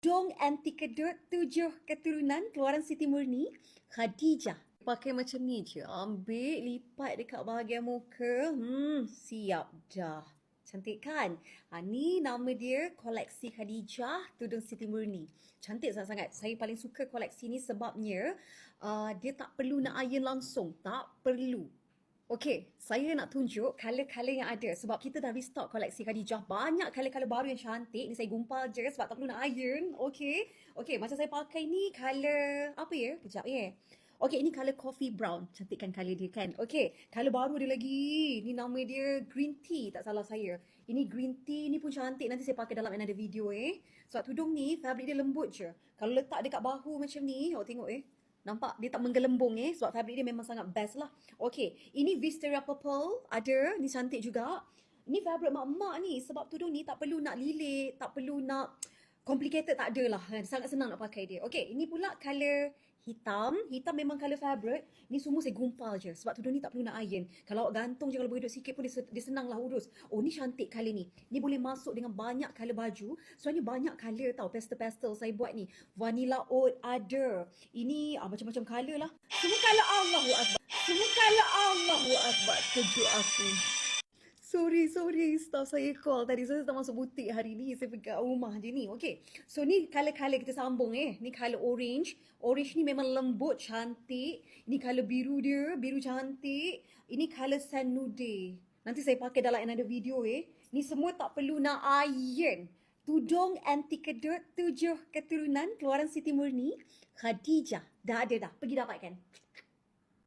Dong anti kedut 7 keturunan keluaran Siti Murni, Khadijah. Pakai macam ni je. Ambil, lipat dekat bahagian muka. Siap dah. Cantik kan? Ni nama dia koleksi Khadijah tudung Siti Murni. Cantik sangat-sangat. Saya paling suka koleksi ni sebabnya dia tak perlu nak iron langsung. Tak perlu. Okey, saya nak tunjuk color-color yang ada sebab kita dah restock koleksi Khadijah. Banyak color-color baru yang cantik. Ni saya gumpal je sebab tak perlu nak iron. Okey, macam saya pakai ni color apa ya? Kejap ya. Okey, ini color coffee brown. Cantik kan color dia kan? Okey, color baru ada lagi. Ni nama dia green tea, tak salah saya. Ini green tea ni pun cantik. Nanti saya pakai dalam another video Sebab tudung ni fabric dia lembut je. Kalau letak dekat bahu macam ni, awak tengok nampak dia tak menggelembung sebab fabric dia memang sangat best lah. Okey, ini Wisteria Purple ada, ni cantik juga. Ni fabric mak-mak ni sebab tudung ni tak perlu nak lilit, tak perlu nak complicated, tak ada lah. Sangat senang nak pakai dia. Okey, ini pula color hitam. Hitam memang color fabric. Ni semua saya gumpal je sebab tudung ni tak perlu nak iron. Kalau awak gantung je, kalau berduduk sikit pun dia senang lah urus. Oh, ni cantik color ni. Ni boleh masuk dengan banyak color baju. Soalnya banyak color tau, pastel-pastel saya buat ni. Vanilla oat ada. Ini macam-macam color lah. Semua color Allahu Akbar. Semua color Allahu Akbar. Kejut aku. Sorry, staff saya call tadi. Saya tak masuk butik hari ni. Saya pergi kat rumah je ni. Okay. So, ni color-color kita sambung Ni color orange. Orange ni memang lembut, cantik. Ini color biru dia. Biru cantik. Ini color sand nude. Nanti saya pakai dalam another video Ni semua tak perlu nak iron. Tudung anti kedut 7 keturunan keluaran Siti Murni, Khadijah. Dah ada dah. Pergi dapatkan.